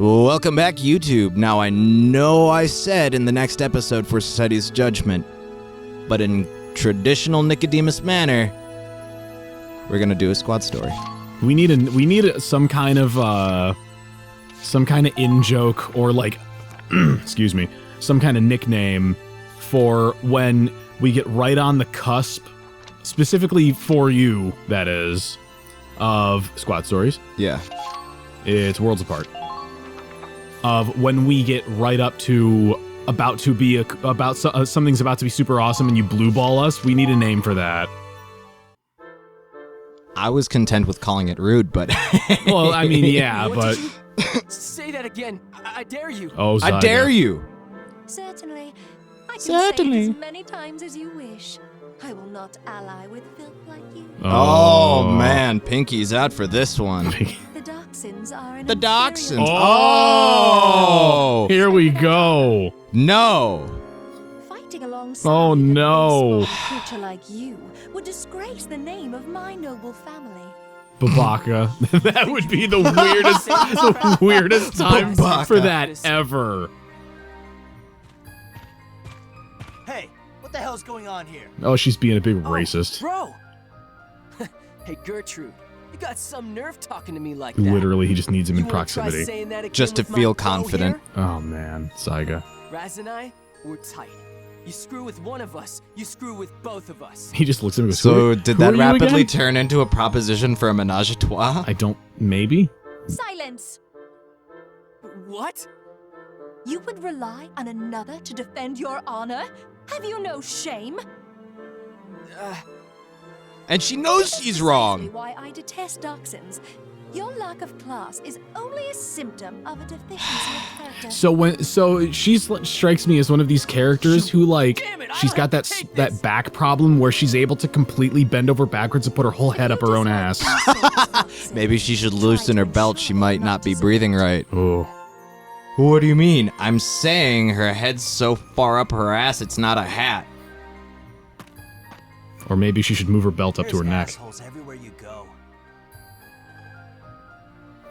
Welcome back, YouTube. Now, I know I said in the next episode for Society's Judgment, but in traditional Nicodemus manner, we're gonna do a squad story. We need some kind of in joke or like, excuse me, some kind of nickname for when we get right on the cusp, specifically for you, that is, of squad stories. Yeah. It's worlds apart. Of when we get right up to something's about to be super awesome and you blue ball us, we need a name for that. I was content with calling it rude, but well, I mean, yeah, but say that again. I dare you. Oh, I dare you. Certainly. I can say it as many times as you wish. I will not ally with filth like you. Oh man, Pinky's out for this one. The Dachshunds are an The Dachshunds. Oh, here we go. No. Fighting alongside Oh no. a creature like you would disgrace the name of my noble family. Babaka. That would be the weirdest time Babaka. for that ever. Hey, what the hell's going on here? Oh, she's being a big racist. Bro! Hey, Gertrude, you got some nerve talking to me like that. Literally, he just needs him in You wanna try proximity. saying that again Just to with my feel bro confident. here? Oh man, Saiga. Raz and I, we're tight. You screw with one of us, you screw with both of us. He just looks at me and goes, So who did are that you rapidly again? turn into a proposition for a menage a trois? I don't, maybe? Silence! What? You would rely on another to defend your honor? Have you no shame? And she knows she's wrong. Precisely why I detest Dachshunds. Your lack of class is only a symptom of a deficiency of character. So she strikes me as one of these characters who like Damn it, I she's got don't take this. that back problem where she's able to completely bend over backwards and put her whole head up her own ass. Maybe she should loosen her belt. She might not be breathing right. Oh. What do you mean? I'm saying her head's so far up her ass, it's not a hat. Or maybe she should move her belt up to her neck. Assholes everywhere you go.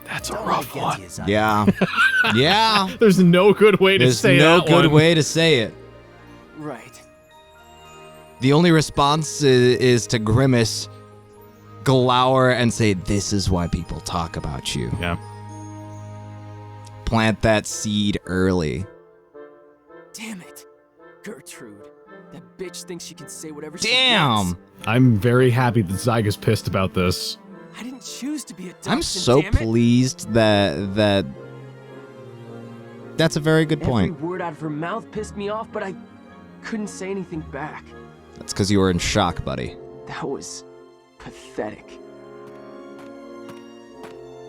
That's a rough one. Yeah. Yeah. There's no good way to There's say no that good one. way to say it. Right. The only response is to grimace, glower, and say, "This is why people talk about you." Yeah. Plant that seed early. Damn it. Gertrude. That bitch thinks she can say whatever she Damn. wants. I'm very happy that Zyga's pissed about this. I didn't choose to be a I'm Dachshund, so damn it. pleased that that's a very good point. Every word out of her mouth pissed me off, but I couldn't say anything back. That's because you were in shock, buddy. That was pathetic.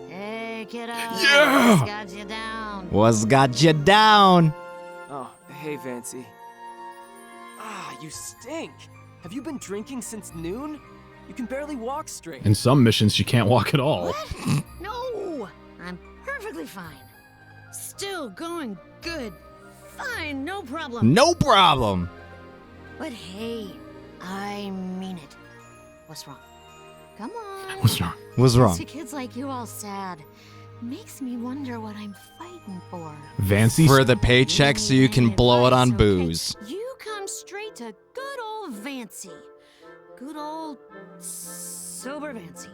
Hey, kiddo. Yeah! What's got you down? What's got you down? Oh, hey, Vancey. Ah, you stink. Have you been drinking since noon? You can barely walk straight. In some missions, she can't walk at all. What? No, I'm perfectly fine. Still going good. Fine, no problem. No problem. But hey, I mean it. What's wrong? Come on. What's wrong? What's wrong? See kids like you all sad. Makes me wonder what I'm fighting for. Vancey? For the paycheck so you can blow it on Advice, okay? booze. You come straight to good old Vancey. Good old sober Vancey.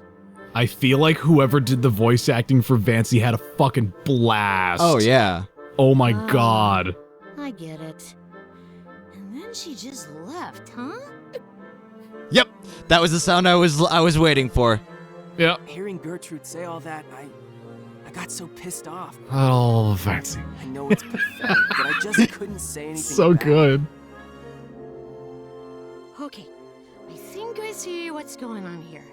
I feel like whoever did the voice acting for Vancey had a fucking blast. Oh, yeah. Oh my god. I get it. And then she just left, huh? Yep. That was the sound I was waiting for. Yeah. Hearing Gertrude say all that, I got so pissed off. Oh, Vancey. I know it's pathetic, but I just couldn't say anything So back. good. Okay, I think I see what's going on here.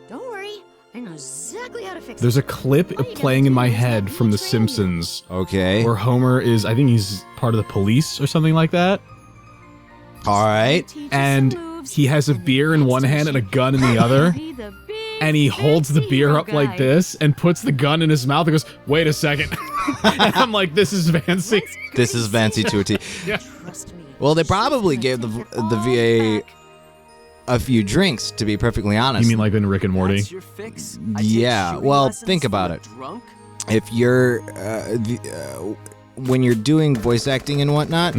Don't worry, I know exactly how to fix There's it. a clip All you playing gotta in do my is head let from me The train you. Simpsons Okay. where Homer is, I think he's part of the police or something like that. All right. Teach you And some moves, he has a and beer in next one to hand and a shoot. gun in the other. Be the big, And he holds the fancy beer hero up like guy. this and puts the gun in his mouth and goes, wait a second. And I'm like, this is Vancey. This is Vancey to a T. Trust me. Well, they She's probably gonna gave take the it all VA back. a few drinks, to be perfectly honest. You mean like in Rick and Morty? That's your fix? I take Yeah, shooting well, lessons think from about a it. Drunk? if you're when you're doing voice acting and whatnot,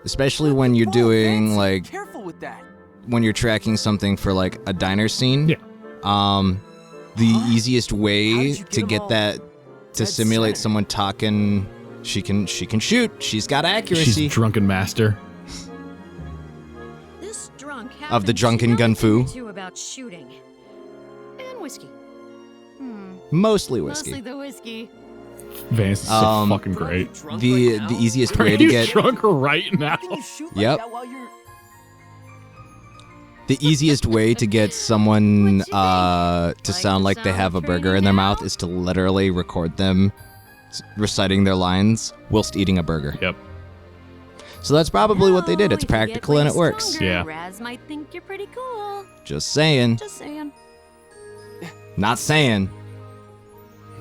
especially when you're doing Vancey, like careful with that. when you're tracking something for like a diner scene, the easiest way to get that to simulate someone talking, she can shoot. She's got accuracy. She's drunken master. This drunk Of the drunken gun fu. about shooting. And whiskey. Mostly whiskey. Mostly the whiskey. Vance is so fucking Bro, great. you drunk The right now? easiest Are way to you get drunk right now? How can you shoot like Yep. that while you're... the easiest way to get someone What'd you to think? sound Like like the they have a sound burger in training their now? mouth is to literally record them reciting their lines whilst eating a burger. Yep. So that's probably what they did. It's If you get practical and way it works. stronger, Yeah. Raz might think you're pretty cool. Just saying. Just saying. Not saying.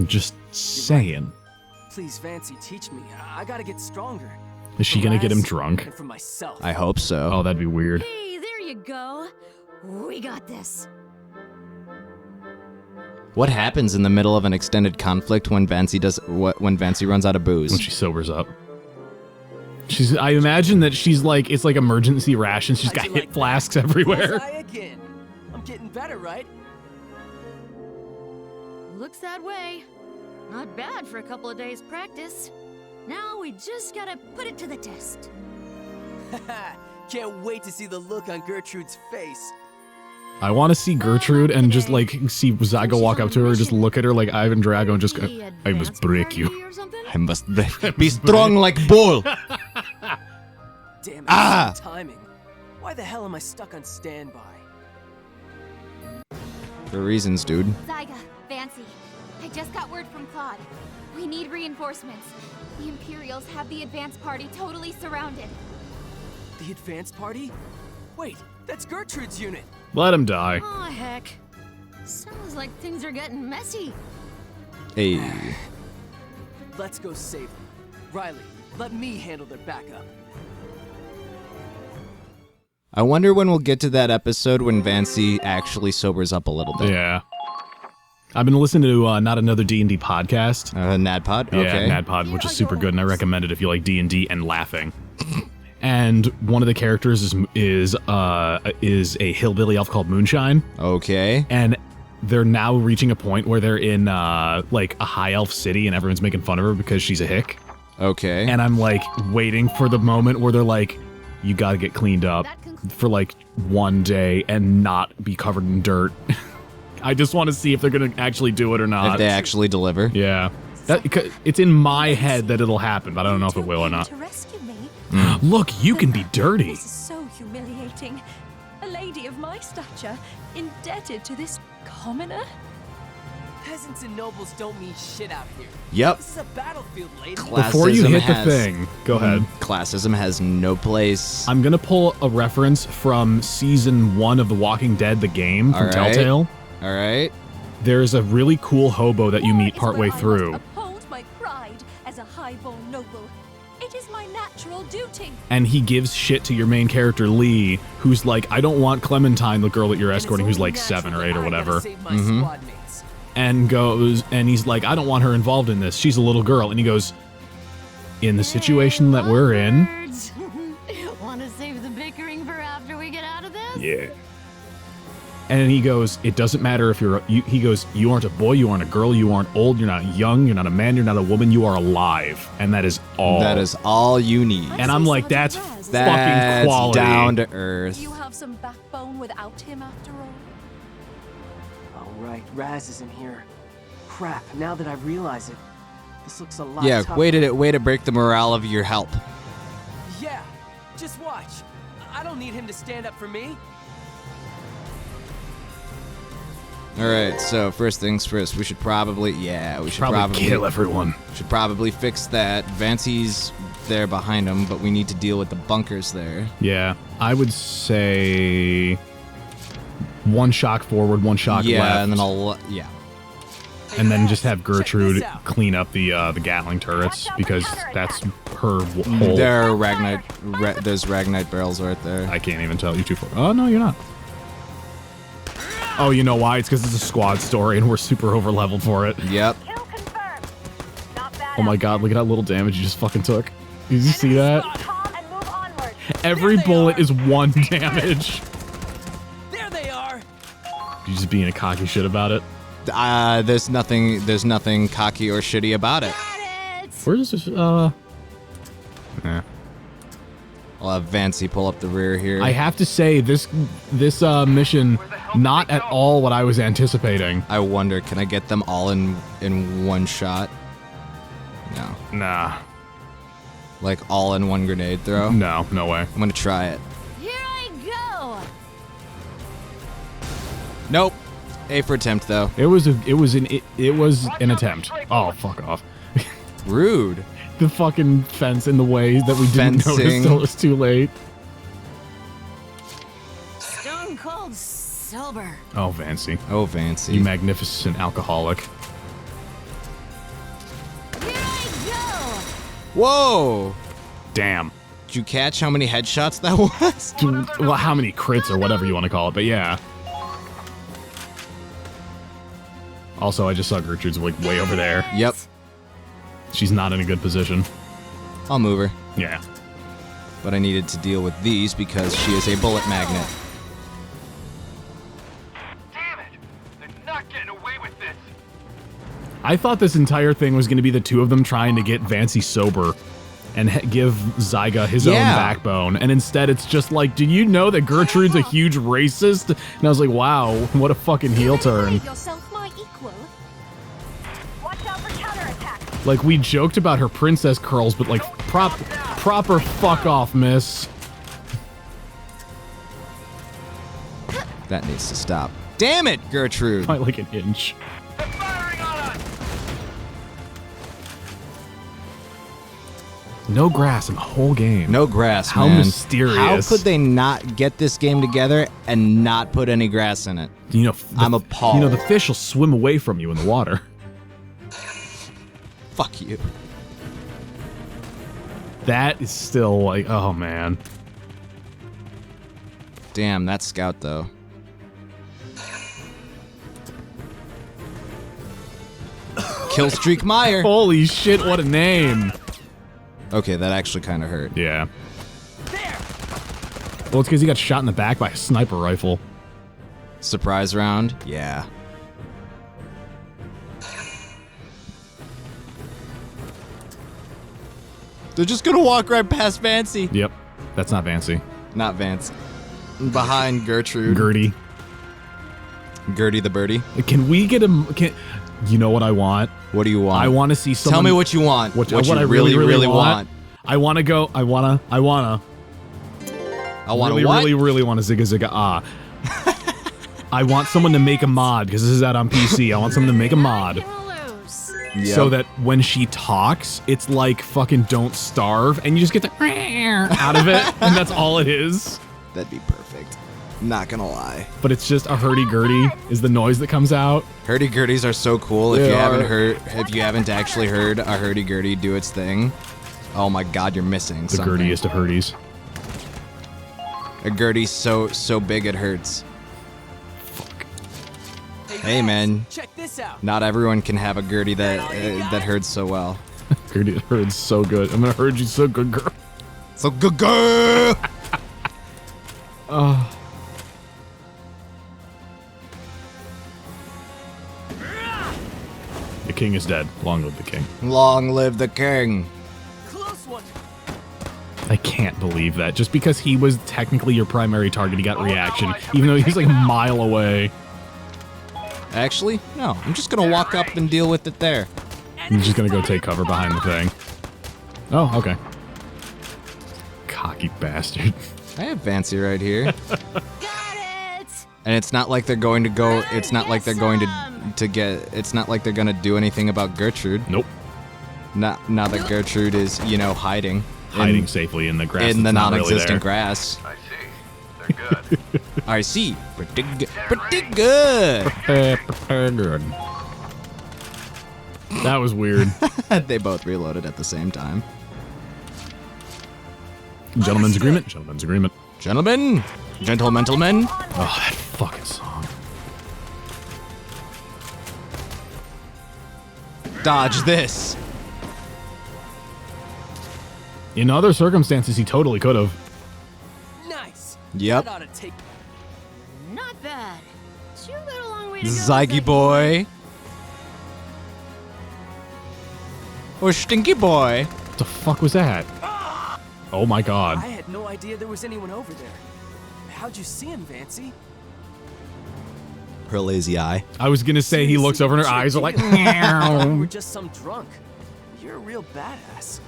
Just saying. Please, Vancey, teach me. I gotta get stronger. Is she For gonna get him Raz drunk? And for myself. I hope so. Oh, that'd be weird. Hey, there you go. We got this. What happens in the middle of an extended conflict when Vancey runs out of booze? When she sobers up. I imagine that she's like, it's like emergency rations. She's How'd got you hit like that? flasks everywhere. Bullseye again. I'm getting better, right? Looks that way. Not bad for a couple of days' practice. Now we just gotta put it to the test. Can't wait to see the look on Gertrude's face. I want to see Gertrude and just like see Zygo walk up to her, just look at her like Ivan Drago and just go, The I must advanced break you. party or something? I must be strong like bull. Damn it, Ah! some timing. Why the hell am I stuck on standby? For reasons, dude. Zyga, Vancey, I just got word from Claude. We need reinforcements. The Imperials have the advance party totally surrounded. The advance party? Wait, that's Gertrude's unit. Let him die. Aw, heck. Sounds like things are getting messy. Hey. Let's go save them. Riley, let me handle their backup. I wonder when we'll get to that episode when Vancey actually sobers up a little bit. Yeah. I've been listening to Not Another D&D podcast. NADPod? Yeah, Okay. NADPod, which is super good, and I recommend it if you like D&D and laughing. And one of the characters is a hillbilly elf called Moonshine, Okay. and they're now reaching a point where they're in like a high elf city, and everyone's making fun of her because she's a hick. Okay. And I'm like waiting for the moment where they're like, you gotta get cleaned up for like one day and not be covered in dirt. I just want to see if they're gonna actually do it or not. if they actually deliver. Yeah. It's in my head that it'll happen, but I don't know if it will or not. To rescue me. Look, you can be dirty. This is so humiliating. A lady of my stature, indebted to this commoner? Peasants and nobles don't mean shit out here. Yep. This is a battlefield, lady. Before you Classism hit has- the thing, go ahead. Classism has no place. I'm gonna pull a reference from season 1 of The Walking Dead, the game from All right. Telltale. All right. There's a really cool hobo that you War meet is partway where I must through, uphold my pride as a highborn noble. It is my natural duty. and he gives shit to your main character Lee, who's like, I don't want Clementine, the girl that you're And it's escorting, who's only like 7 or natural 8 or that I gotta whatever, save my squad mates. and goes, and he's like, I don't want her involved in this. She's a little girl, and he goes, in the situation that we're in, Want to save the bickering for after we get out of this? yeah. And he goes, it doesn't matter if he goes, you aren't a boy, you aren't a girl, you aren't old, you're not young, you're not a man, you're not a woman, you are alive. And that is all. That is all you need. And I'm like, that's That's fucking quality. down to earth. You have some backbone without him after all. Oh, right. Raz isn't here. Crap, now that I realize it, this looks a lot Yeah, tougher. way to break the morale of your help. Yeah, just watch. I don't need him to stand up for me. All right, so first things first, we should probably kill everyone. should probably fix that. Vancey's there behind him, but we need to deal with the bunkers there. Yeah, I would say one shock forward, one shock yeah, left, and then and then just have Gertrude this out. clean up the Gatling turrets because that's her whole. There are there's Ragnite barrels right there. I can't even tell you too far. Oh no, you're not. Oh, you know why? It's because it's a squad story and we're super over leveled for it. Yep. Oh my god, look at that little damage you just fucking took. Did you see that? Every bullet is 1 damage. There they are. You just being a cocky shit about it. There's nothing cocky or shitty about it. Where's this? Nah. I'll have Vancey pull up the rear here. I have to say, this mission, not at all what I was anticipating. I wonder, can I get them all in one shot? No. Nah. Like all in one grenade throw? No, no way. I'm gonna try it. Here I go. Nope. A for attempt though. It was an attempt. Oh, fuck off. Rude. The fucking fence in the way that we didn't Fencing. notice till it was too late. Stone cold sober. Oh, Vancey. Oh, Vancey. You magnificent alcoholic. Here I go. Whoa! Damn. Did you catch how many headshots that was? Dude, well, how many crits or whatever you want to call it, but yeah. Also, I just saw Gertrude's like way over there. Yep. She's not in a good position. I'll move her. Yeah. But I needed to deal with these because she is a bullet magnet. Damn it! They're not getting away with this. I thought this entire thing was going to be the two of them trying to get Vancey sober and give Zyga his own backbone. And instead, it's just like, did you know that Gertrude's a huge racist? And I was like, wow, what a fucking heel turn. Yourself my equal. Watch out for counterattack. Like, we joked about her princess curls, but like, proper fuck off, miss. That needs to stop. Damn it, Gertrude! By like an inch. They're firing on us. No grass in the whole game. No grass, How man. mysterious. How could they not get this game together and not put any grass in it? You know, I'm appalled. You know, the fish will swim away from you in the water. Fuck you. That is still like, oh man. Damn, that scout though. Killstreak Meyer. Holy shit, what a name. Okay, that actually kind of hurt. Yeah. Well, it's because he got shot in the back by a sniper rifle. Surprise round? Yeah. They're just gonna walk right past Vancey. Yep. That's not Vancey. Not Vance. Behind Gertrude. Gerdie. Gerdie the birdie. Can we get him? You know what I want? What do you want? I want to see someone. Tell me what you want. What you I really want. I want to go. I wanna. I want really, what? really want to zigga ah. I want someone to make a mod because this is out on PC. I want someone to make a mod Yep. so that when she talks, it's like fucking "Don't Starve," and you just get the out of it, and that's all it is. That'd be perfect. Not gonna lie. But it's just a hurdy-gurdy is the noise that comes out. Hurdy-gurdies are so cool. They If you haven't actually heard a hurdy-gurdy do its thing, oh my god, you're missing The something. Gerdiest of hurdies. A Gerdie's so big it hurts. Hey man, Check this out. not everyone can have a Gerdie that hurts so well. Gertie hurts so good. I'm gonna hurt you so good, girl. So good girl. The king is dead. Long live the king. Long live the king. Close one. I can't believe that. Just because he was technically your primary target, he got reaction, even though he's like a mile away. Actually, no. I'm just gonna walk up and deal with it there. He's just gonna go take cover behind the thing. Oh, okay. Cocky bastard. I have Vancey right here. Got it. And it's not like they're going to go. It's not like they're going to get. It's not like they're gonna do anything about Gertrude. Nope. Not now that Gertrude is, hiding. Hiding safely in the grass. in the that's not really non-existent there. grass. I see. They're good. I see. Pretty good. Good. That was weird. They both reloaded at the same time. Gentlemen's agreement. Gentlemen's agreement. Gentlemen, gentlemen. Oh, that fucking song. Dodge this. In other circumstances, he totally could have. Nice. Yep. That ought to take. Not bad. You got a long way to go. Zyggy boy. Or Stinky boy. What the fuck was that? Oh my god. I had no idea there was anyone over there. How'd you see him, Vancey? Her lazy eye. I was gonna say he looks over and her eyes are like. You were just some drunk. You're a real badass.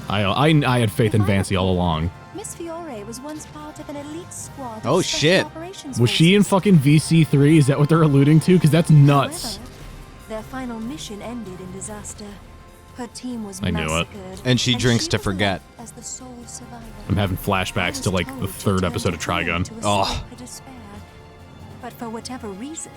I had faith in Vancey all along. Miss Fiore was once part of an elite squad. Oh, of special shit. operations Was she in forces. fucking VC3? Is that what they're alluding to? Because that's nuts. However, their final mission ended in disaster. Her team was I knew it. massacred, And she drinks to was forget. left as the sole survivor. I'm having flashbacks to like the third episode of Trigun. Oh. Her despair. But for whatever reason,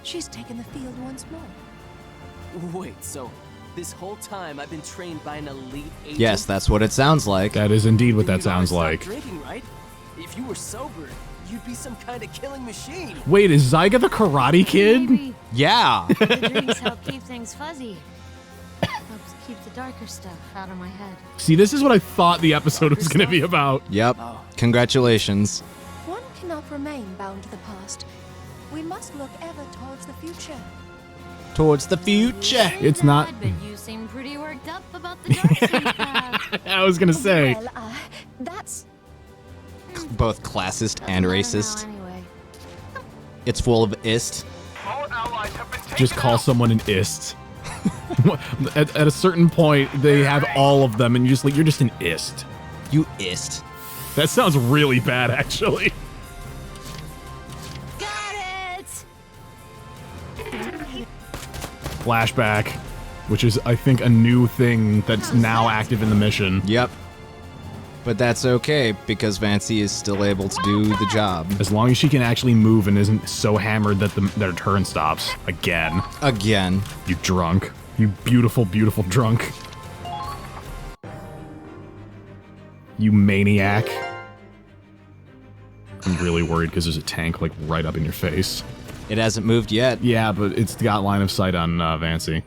she's taken the field once more. Wait, so this whole time I've been trained by an elite agent? Yes, that's what it sounds like. That is indeed what Then that you'd always sounds stop like. Drinking, right? If you were sober, you'd be some kind of killing machine. Wait, is Zyga the Karate Kid? Maybe Yeah. the drinks help keep things fuzzy. Helps keep the darker stuff out of my head. See, this is what I thought the episode was going to be about. Yep. Oh. Congratulations. One cannot remain bound to the past. We must look ever towards the future. Towards the future. It's not. But you seem pretty worked up about the dark stuff. I was going to say. Well, that's Both classist and racist. Anyway. It's full of ist. All allies have been taken Just call out. someone an ist. at a certain point, they have all of them, and you're just an ist. You ist. That sounds really bad, actually. Got it! Flashback, which is, I think, a new thing that's now active in the mission. Yep. But that's okay, because Vancey is still able to do the job. As long as she can actually move and isn't so hammered that their turn stops. Again. Again. You drunk. You beautiful, beautiful drunk. You maniac. I'm really worried because there's a tank, like, right up in your face. It hasn't moved yet. Yeah, but it's got line of sight on Vancey.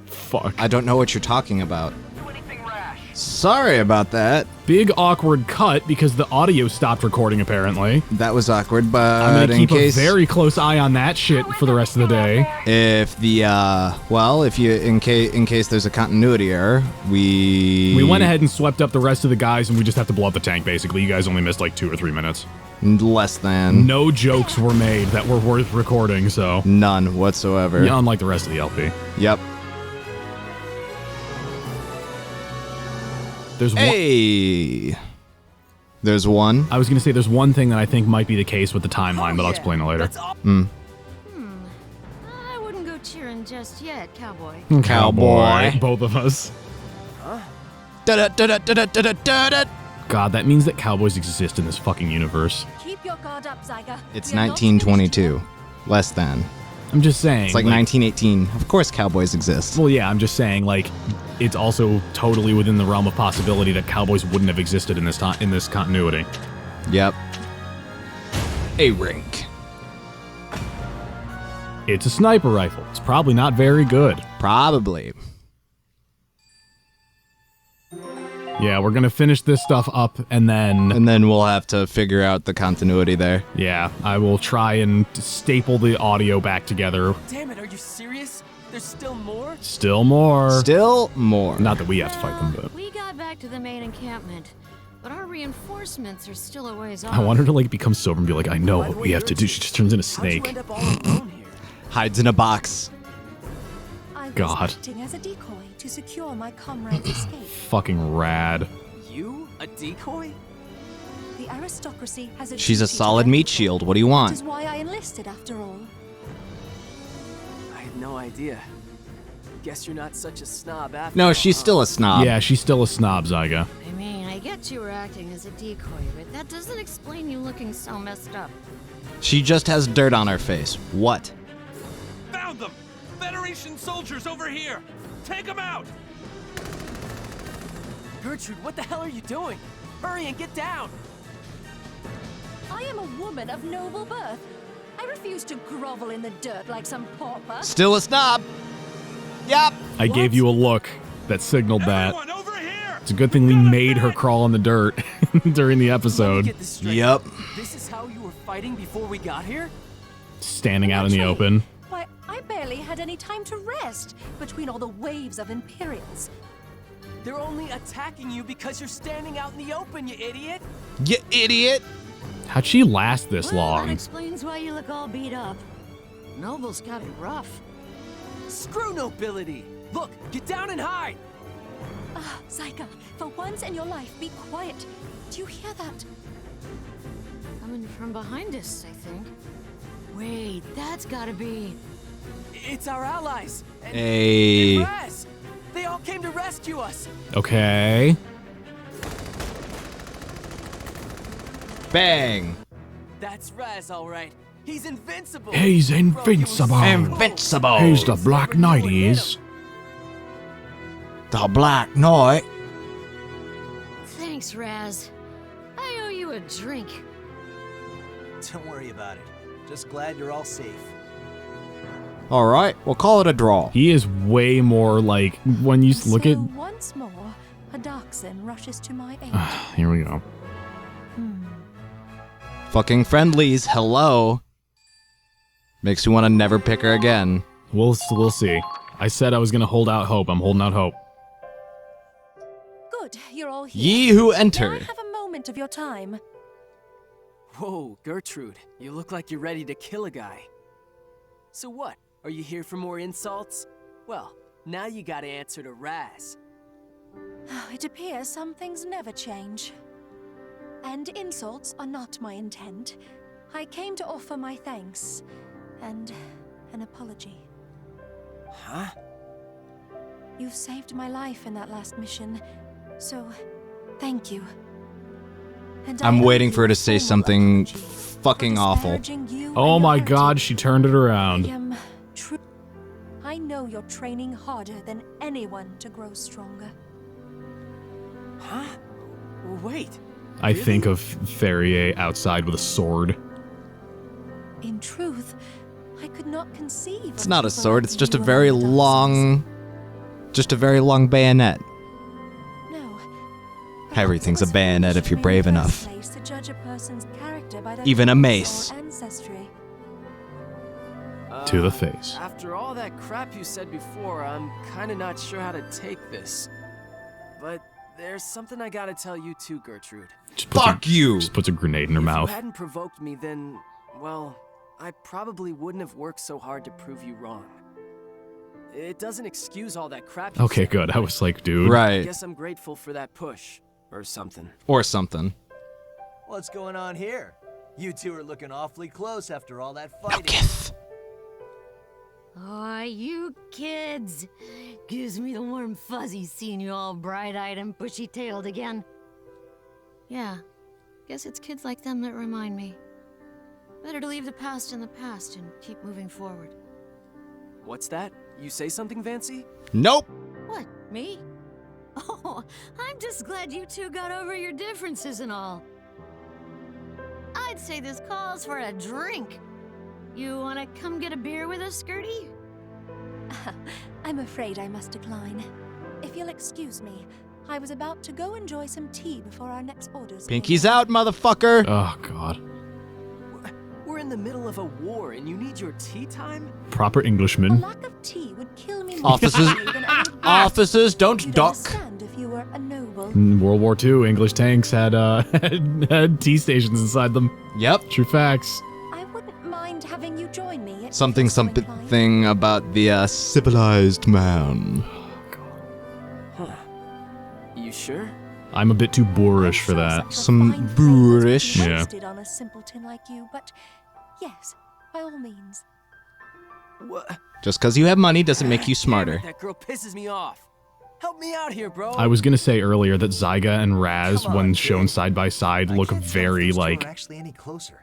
Fuck. I don't know what you're talking about. Do anything rash. Sorry about that. Big awkward cut because the audio stopped recording, apparently. That was awkward, but I'm gonna in keep case a very close eye on that shit for the rest of the day. if the if you in case there's a continuity error, we We went ahead and swept up the rest of the guys, and we just have to blow up the tank, basically. You guys only missed like 2 or 3 minutes. less than No jokes were made that were worth recording, so... none whatsoever. Yeah, unlike the rest of the LP. Yep. There's one... Hey. There's one. I was going to say there's one thing that I think might be the case with the timeline, but I'll explain it later. That's all. I wouldn't go cheering just yet, cowboy. Cowboy. Both of us. Da-da-da-da-da-da-da-da. God, that means that cowboys exist in this fucking universe. keep your guard up, Zyga. It's We are not finished 1922. Less than. I'm just saying. It's like 1918. Of course cowboys exist. Well, yeah, I'm just saying, like, it's also totally within the realm of possibility that cowboys wouldn't have existed in this in this continuity. Yep. A rink. It's a sniper rifle. It's probably not very good. Probably. Yeah, we're gonna finish this stuff up, and then... And then we'll have to figure out the continuity there. Yeah, I will try and staple the audio back together. Damn it, are you serious? There's still more? Still more. Still more. Not that we have to fight them, but... We got back to the main encampment, but our reinforcements are still a ways off. I want her to, like, become sober and be like, I know what we have to do. She just turns into a How'd you snake. end up all alone here? Hides in a box. I was God. acting as a decoy to secure my comrade's escape. Fucking rad. You? A decoy? The aristocracy has a She's a duty to solid their meat people, shield. What do you which want? is why I enlisted after all. I had no idea. Guess you're not such a snob after No, all, she's huh? still a snob. Yeah, she's still a snob, Zyga. I mean, I get you were acting as a decoy, but that doesn't explain you looking so messed up. She just has dirt on her face. What? Found them! Federation soldiers over here! Take them out! Gertrude, what the hell are you doing? Hurry and get down! I am a woman of noble birth. I refuse to grovel in the dirt like some pauper. Still a snob. Yep. I gave you a look that signaled that. Everyone over here! It's a good thing we made her crawl in the dirt during the Let me episode. get this straight. Yep. This is how you were fighting before we got here? Standing out in the Naturally. open. Why, I barely had any time to rest between all the waves of Imperials. They're only attacking you because you're standing out in the open, you idiot! You idiot. How'd she last this Well, that long? explains why you look all beat up. Noble's got it rough. Screw nobility! Look, get down and hide! Ah, Zyga, for once in your life, be quiet. Do you hear that? Coming from behind us, I think. Wait, that's gotta be... It's our allies! And Hey. Raz! They all came to rescue us! Okay. Bang. That's Raz, all right. He's invincible! He's Bro, you were invincible. so Invincible. He's the Black Knight, he is. The Black Knight. Thanks, Raz. I owe you a drink. Don't worry about it. Just glad you're all safe. All right, we'll call it a draw. He is way more like, when you look at... So once more, a Darkson rushes to my aid. Here we go. Fucking friendlies, hello. Makes you want to never pick her again. We'll see. I said I was going to hold out hope. I'm holding out hope. Good, you're all here. Ye who May I enter. have a moment of your time? Whoa, Gertrude, you look like you're ready to kill a guy. So what? Are you here for more insults? Well, now you gotta answer to Raz. It appears some things never change. And insults are not my intent. I came to offer my thanks and an apology. Huh? You've saved my life in that last mission, so thank you. And I'm I waiting owe for her you to a say formal something apology for fucking awful. disparaging you and Oh your my heritage. god, she turned it I around. am true. I know you're training harder than anyone to grow stronger. Huh? Wait. I really? think of Ferrier outside with a sword. In truth, I could not conceive. It's not a sword, it's just a very long bayonet. No. Everything's a bayonet if you're brave enough. To judge a person's character by their Even a parents mace. or ancestry. To the face. After all that crap you said before, I'm kinda not sure how to take this. But there's something I gotta tell you too, Gertrude. Just puts Fuck you! Just puts a grenade in her If mouth. you hadn't provoked me, then, well, I probably wouldn't have worked so hard to prove you wrong. It doesn't excuse all that crap you Okay, said, good. I but was like, dude. I Right. guess I'm grateful for that push. Or something. Or something. What's going on here? You two are looking awfully close after all that No fighting. kiss. Aw, you kids. Gives me the warm fuzzies seeing you all bright-eyed and bushy-tailed again. Yeah, guess it's kids like them that remind me. Better to leave the past in the past and keep moving forward. What's that? You say something, Vancey? Nope. What, me? Oh, I'm just glad you two got over your differences and all. I'd say this calls for a drink. You wanna come get a beer with us, Gerdie? I'm afraid I must decline. If you'll excuse me, I was about to go enjoy some tea before our next orders. came Pinky's in. out, motherfucker. Oh, God. We're in the middle of a war and you need your tea time? Proper A Englishman. lack of tea would kill me more Officers- quickly than I would Officers, don't You'd duck. understand if you were a noble. In World War II, English tanks had, had tea stations inside them. Yep. True facts. I wouldn't mind having you join me. if Something you're so inclined. something about the civilized man. You sure? I'm a bit too boorish for I'm sure that. such a Some fine fate boorish. would be Yeah. wasted on a simpleton like you, but yes, by all means. What? Just because you have money doesn't make you Damn smarter. it, that girl pisses me off. Help me out here, bro. I was gonna say earlier that Zyga and Raz, Come on, when kid. shown side by side, I look can't tell if very those two are like actually any closer.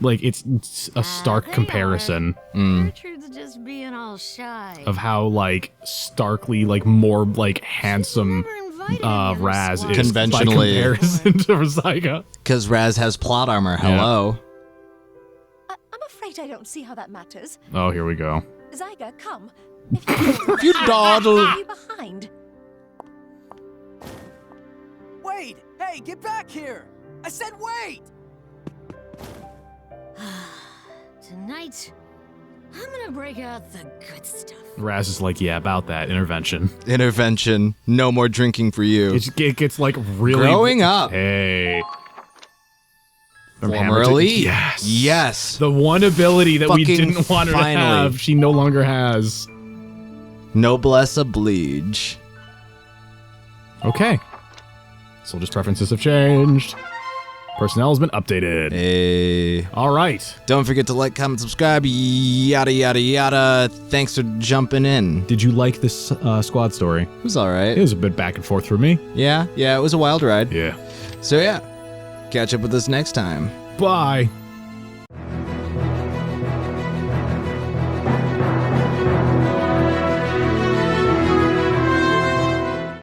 it's a stark they are. comparison Gertrude's just being all shy. of how like starkly like more like handsome Never invited me to the Raz squad. is Conventionally. by comparison to Zyga. Because Raz has plot armor. Hello. I'm afraid I don't see how that matters. Oh, here we go. Zyga, come. If You dawdle. leave you behind. Wait! Hey, get back here! I said wait! Tonight, I'm gonna break out the good stuff. Raz is like, yeah, about that intervention. Intervention. No more drinking for you. It gets like really Growing up. Hey. From Former Hammer to- elite. Yes. Yes. The one ability that we Fucking didn't want her to finally. have, she no longer has. Noblesse oblige. Okay. Soldiers' preferences have changed. Personnel has been updated. Hey. All right. Don't forget to like, comment, subscribe, yada, yada, yada. Thanks for jumping in. Did you like this squad story? It was all right. It was a bit back and forth for me. Yeah, it was a wild ride. Yeah. So yeah, catch up with us next time. Bye.